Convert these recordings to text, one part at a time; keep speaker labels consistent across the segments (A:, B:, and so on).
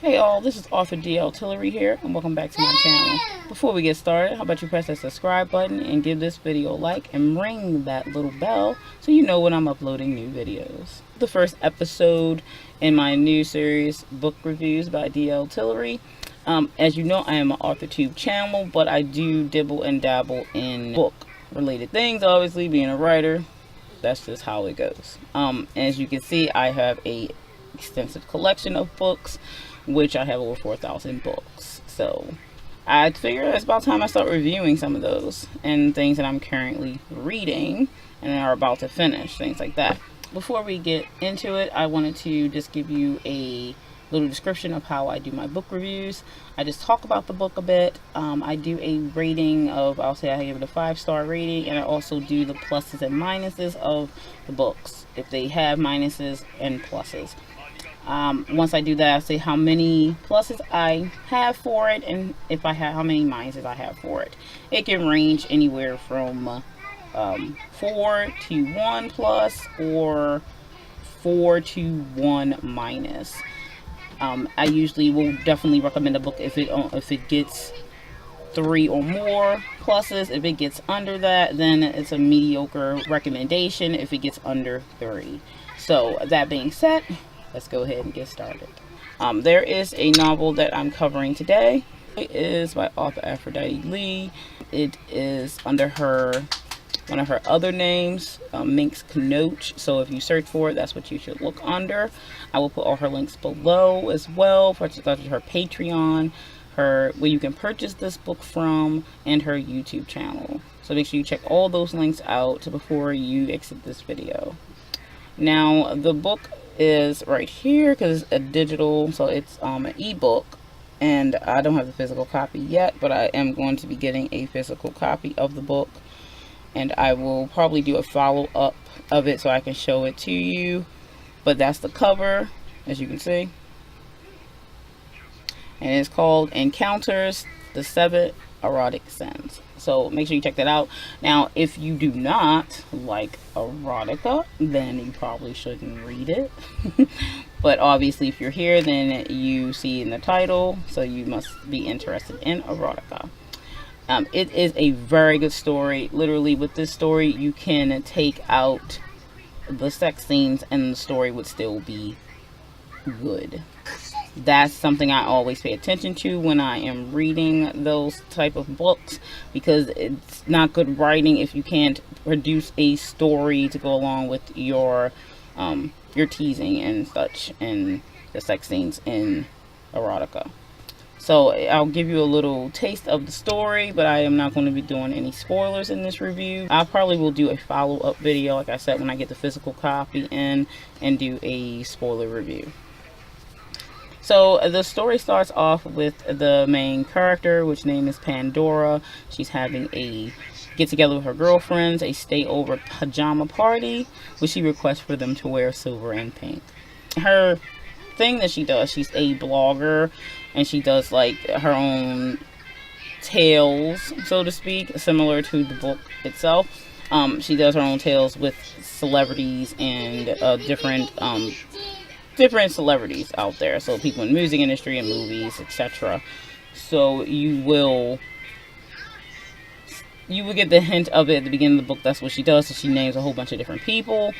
A: Hey all, this is author Tillery here, and welcome back to my channel. Before we get started, how about you press that subscribe button and give this video a like and ring that little bell so you know when I'm uploading new videos. The first episode in my new series, Book Reviews by Tillery. As you know, I am an AuthorTube channel, but I do dibble and dabble in book related things. Obviously, being a writer, that's just how it goes. As you can see, I have a extensive collection of books, which I have over 4,000 books. So I figure it's about time I start reviewing some of those and things that I'm currently reading and are about to finish, things like that. Before we get into it, I wanted to just give you a little description of how I do my book reviews. I just talk about the book a bit. I do a rating of, I'll say I give it a 5-star rating, and I also do the pluses and minuses of the books, if they have minuses and pluses. Once I do that, I say how many pluses I have for it, and if I have how many minuses I have for it. It can range anywhere from 4 to 1 plus or 4 to 1 minus. I usually will definitely recommend a book if it gets 3 or more pluses. If it gets under that, then it's a mediocre recommendation if it gets under 3. So that being said, let's go ahead and get started. There is a novel that I'm covering today. It is by author Aphrodite Lee. It is under one of her other names, Minx Knoach. So if you search for it, that's what you should look under. I will put all her links below as well, for her Patreon, where you can purchase this book from, and her YouTube channel. So make sure you check all those links out before you exit this video. Now, the book is right here because it's a digital, so it's an ebook, and I don't have the physical copy yet, but I am going to be getting a physical copy of the book, and I will probably do a follow-up of it so I can show it to you. But that's the cover, as you can see, and it's called Encounters the 7 Erotic Sins. So make sure you check that out. Now, if you do not like erotica, then you probably shouldn't read it. But obviously, if you're here, then you see in the title, so you must be interested in erotica. It is a very good story. Literally, with this story, you can take out the sex scenes and the story would still be good. That's something I always pay attention to when I am reading those type of books, because it's not good writing if you can't produce a story to go along with your teasing and such and the sex scenes in erotica. So I'll give you a little taste of the story, but I am not going to be doing any spoilers in this review. I probably will do a follow-up video, like I said, when I get the physical copy in, and do a spoiler review. So the story starts off with the main character, which name is Pandora. She's having a get-together with her girlfriends, a stay-over pajama party, which she requests for them to wear silver and pink. Her thing that she does, she's a blogger, and she does like her own tales, so to speak, similar to the book itself. She does her own tales with celebrities and different celebrities out there, so people in the music industry and movies, etc. So you will get the hint of it at the beginning of the book. That's what she does. So she names a whole bunch of different people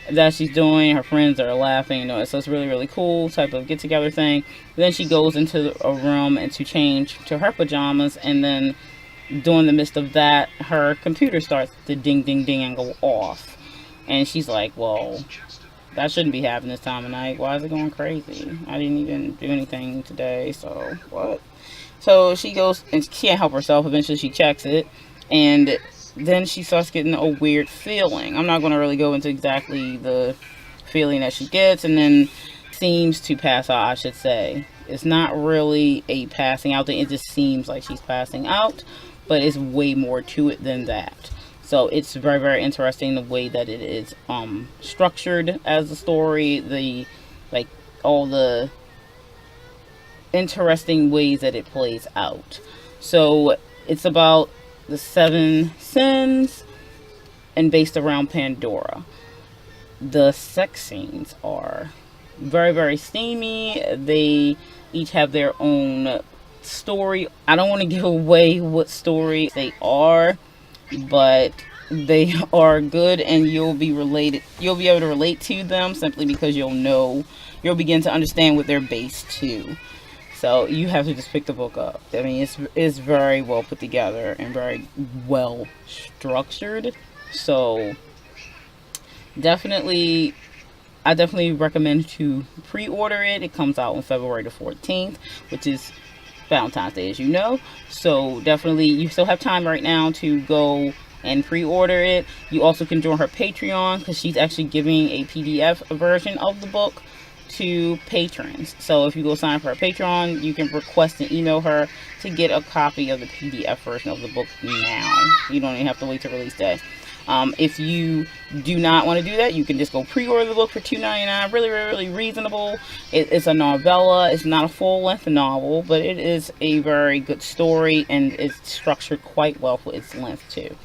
A: that she's doing. Her friends are laughing, so it's really, really cool type of get together thing. Then she goes into a room and to change to her pajamas, and then during the midst of that, her computer starts to ding ding ding and go off, and she's like, well, that shouldn't be happening this time of night. Why is it going crazy? I didn't even do anything today, so what? So she goes, and she can't help herself. Eventually she checks it, and then she starts getting a weird feeling. I'm not going to really go into exactly the feeling that she gets, and then seems to pass out, I should say. It's not really a passing out thing. It just seems like she's passing out, but it's way more to it than that. So it's very, very interesting the way that it is structured as a story, all the interesting ways that it plays out. So it's about the 7 sins and based around Pandora. The sex scenes are Very, very steamy. They each have their own story. I don't want to give away what story they are, but they are good, and you'll be able to relate to them simply because you'll begin to understand what they're based to. So you have to just pick the book up. I mean, it's very well put together and very well structured. So definitely, I definitely recommend to pre-order it. It comes out on February the 14th, which is Valentine's Day, as you know. So definitely, you still have time right now to go and pre-order it. You also can join her Patreon, because she's actually giving a PDF version of the book to patrons. So if you go sign up for her Patreon, you can request and email her to get a copy of the PDF version of the book now. You don't even have to wait till release day. If you do not want to do that, you can just go pre-order the book for $2.99. Really, really reasonable. It's a novella. It's not a full-length novel, but it is a very good story, and it's structured quite well for its length too.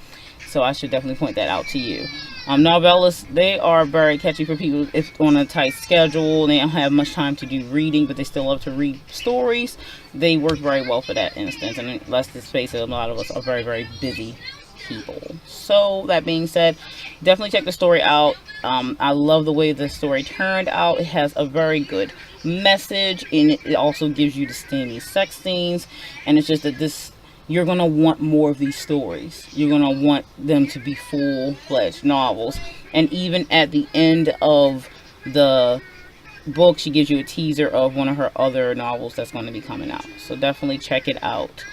A: So I should definitely point that out to you. Novellas, they are very catchy for people if on a tight schedule. They don't have much time to do reading, but they still love to read stories. They work very well for that instance. And let's just face it, a lot of us are very, very busy people. So that being said, definitely check the story out. I love the way the story turned out. It has a very good message, and it also gives you the steamy sex scenes. And it's just that you're going to want more of these stories. You're going to want them to be full-fledged novels. And even at the end of the book, she gives you a teaser of one of her other novels that's going to be coming out. So definitely check it out.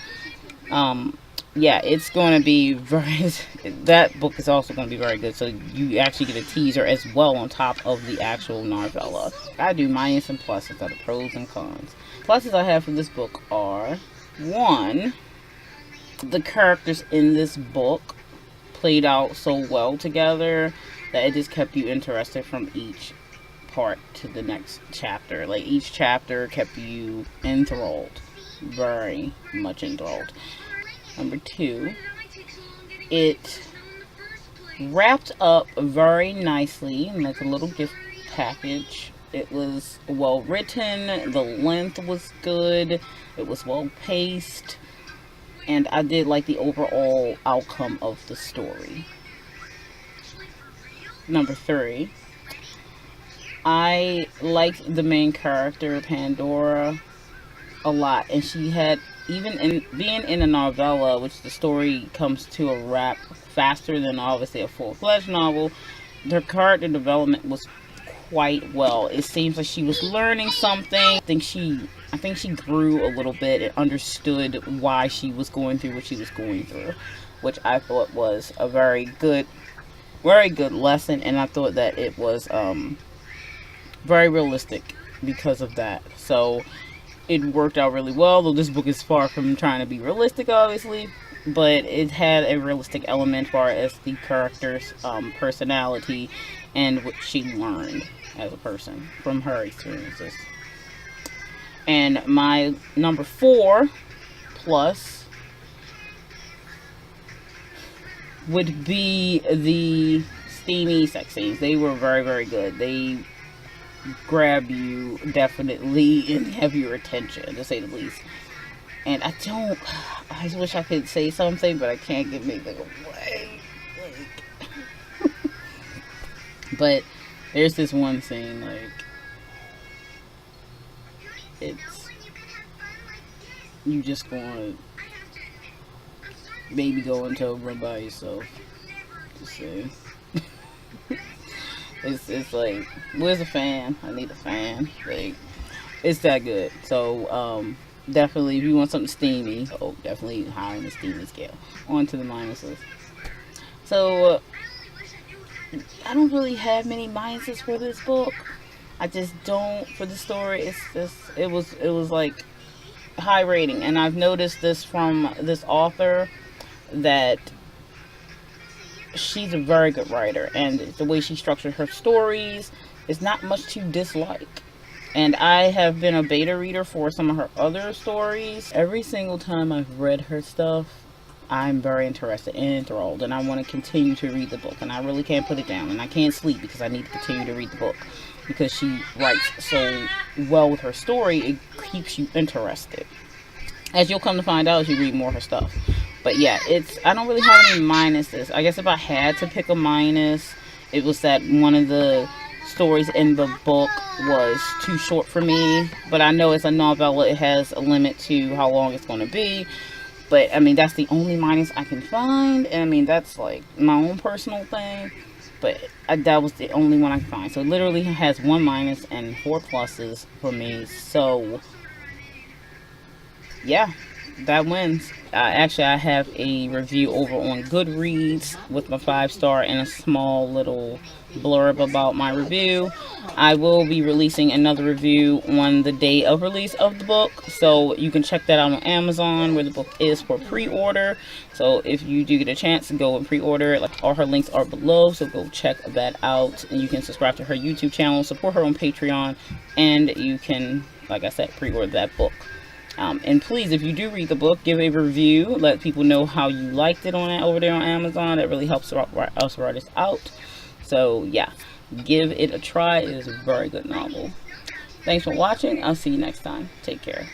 A: Yeah, it's going to be that book is also going to be very good. So you actually get a teaser as well on top of the actual novella. I do minuses and pluses, that are pros and cons. Pluses I have for this book are, 1, the characters in this book played out so well together that it just kept you interested from each part to the next chapter. Like, each chapter kept you enthralled, very much enthralled. Number 2, it wrapped up very nicely, like a little gift package. It was well written, the length was good, it was well paced, and I did like the overall outcome of the story. Number 3, I liked the main character, Pandora, a lot. And she had, even in being in a novella, which the story comes to a wrap faster than obviously a full-fledged novel, her character development was quite well. It seems like she was learning something. I think she grew a little bit and understood why she was going through what she was going through, which I thought was a very good lesson, and I thought that it was very realistic because of that. So it worked out really well, though this book is far from trying to be realistic, obviously, but it had a realistic element as far as the character's personality and what she learned as a person from her experiences. And my number 4 plus would be the steamy sex scenes. They were very, very good. They grab you definitely and have your attention, to say the least. And I just wish I could say something, but I can't get me like away. But there's this one scene, like, you just gonna maybe go into a room by yourself. Just saying. It's like, where's a fan? I need a fan. Like, it's that good. So definitely, if you want something steamy, definitely higher in the steamy scale. On to the minuses. So I don't really have many minuses for this book. I just don't. For the story, it was like high rating, and I've noticed this from this author, that she's a very good writer, and the way she structured her stories is not much to dislike. And I have been a beta reader for some of her other stories. Every single time I've read her stuff, I'm very interested and enthralled, and I want to continue to read the book, and I really can't put it down, and I can't sleep because I need to continue to read the book, because she writes so well with her story. It keeps you interested, as you'll come to find out as you read more of her stuff. But yeah, I don't really have any minuses. I guess if I had to pick a minus, it was that one of the stories in the book was too short for me. But I know it's a novella, it has a limit to how long it's going to be. But I mean, that's the only minus I can find. And I mean, that's like my own personal thing. But that was the only one I can find. So it literally has 1 minus and 4 pluses for me. So yeah, that wins. Actually, I have a review over on Goodreads with my 5-star and a small little blurb about my review. I will be releasing another review on the day of release of the book, so you can check that out on Amazon, where the book is for pre-order. So if you do get a chance to go and pre-order it, like, all her links are below, so go check that out. And you can subscribe to her YouTube channel, support her on Patreon, and you can, like I said, pre-order that book. And please, if you do read the book, give a review. Let people know how you liked it over there on Amazon. That really helps us writers out. So yeah, give it a try. It is a very good novel. Thanks for watching. I'll see you next time. Take care.